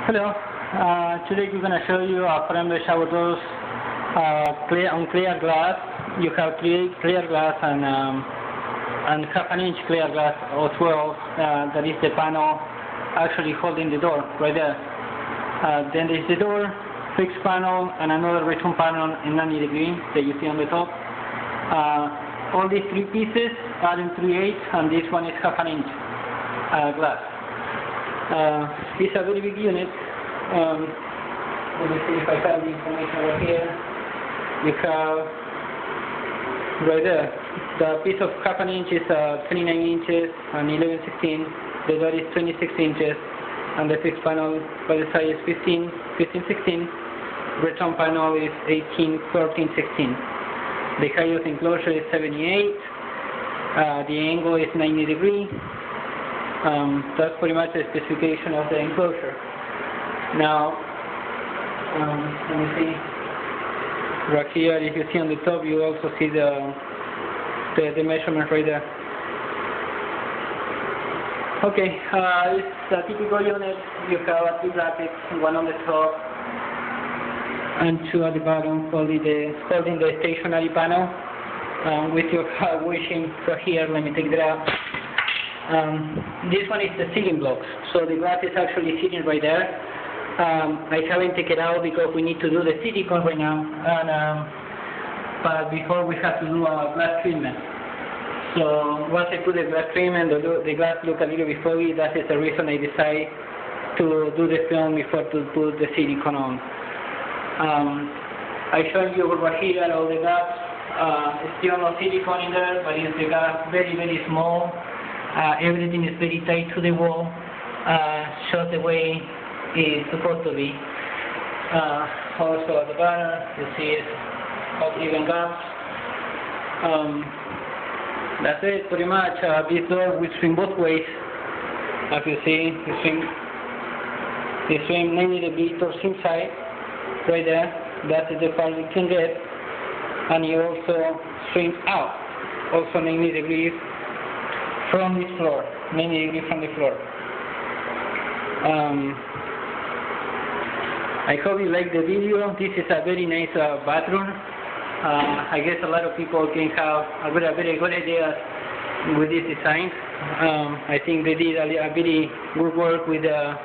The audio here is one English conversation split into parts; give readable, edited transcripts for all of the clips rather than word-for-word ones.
Hello, today we're going to show you frameless shower doors on clear glass. You have clear glass and half an inch clear glass as well. That is the panel actually holding the door right there. Then there's the door, fixed panel, and another return panel in 90 degrees that you see on the top. All these three pieces are in 3/8, and this one is half an inch glass. It's a very big unit. Let me see if I have the information over here. You have right there, the piece of half an inch is 29 inches and 11/16. The door is 26 inches, and the fixed panel by the side is 15/16. Return panel is 14/16. The height of enclosure is 78. The angle is 90 degrees. That's pretty much the specification of the enclosure. Now, let me see. Right here, if you see on the top, you also see the measurement right there. Okay, it's a typical unit. You have two brackets, one on the top and two at the bottom, holding the stationary panel with your washing. So here, let me take that out. This one is the ceiling blocks, so the glass is actually sitting right there. I haven't taken it out because we need to do the silicone right now, but before we have to do a glass treatment. So once I put the glass treatment, the glass look a little bit foggy. That is the reason I decided to do the film before to put the silicone on. I showed you over here all the gaps. Still no silicone in there, but it's the gap very, very small. Everything is very tight to the wall, just the way it's supposed to be. Also at the bottom, you see it's all even gaps. That's it, pretty much. This door will swing both ways. As you see, you swing 90 degrees towards inside, right there. That is the part you can get. And you also swing out, also 90 degrees. From this floor, 90 degrees from the floor. I hope you like the video. This is a very nice bathroom. I guess a lot of people can have a very good idea with this design. I think they did a very good work with the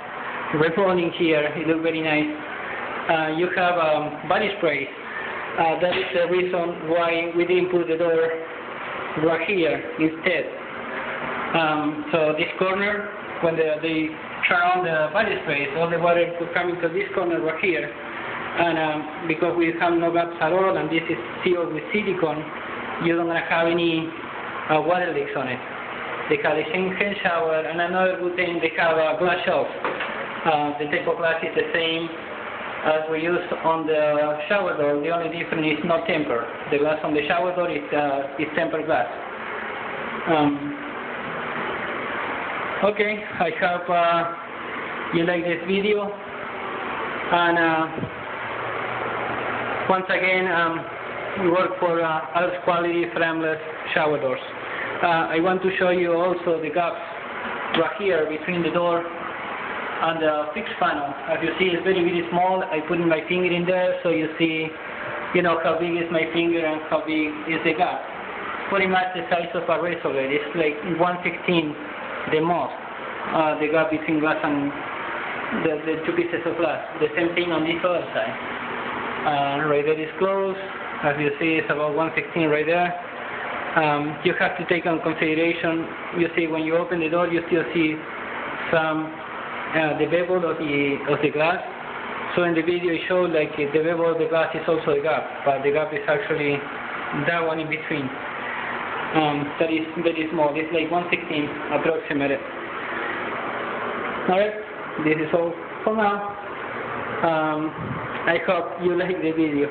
remodeling here. It looks very nice. You have body spray. That is the reason why we didn't put the door right here instead. So this corner, when they turn on the body spray, all the water could come into this corner right here. And because we have no gaps at all, and this is sealed with silicone, you don't have any water leaks on it. They have the same hand shower, and another good thing, they have a glass shelf. The type of glass is the same as we use on the shower door. The only difference is not tempered. The glass on the shower door is tempered glass. Okay, I hope you like this video, and once again, we work for Alps quality frameless shower doors. I want to show you also the gaps right here between the door and the fixed panel. As you see, it's very, very small. I put my finger in there, so you see, how big is my finger and how big is the gap. Pretty much the size of a razor blade. It's like 1/16. The most, the gap between glass and the two pieces of glass. The same thing on this other side. Right there is closed. As you see, it's about 1/16 right there. You have to take on consideration. You see, when you open the door, you still see some the bevel of the glass. So in the video, it showed like the bevel of the glass is also a gap, but the gap is actually that one in between. That is very small. It's like 1/16 approximately. Alright, this is all for now. I hope you like the video.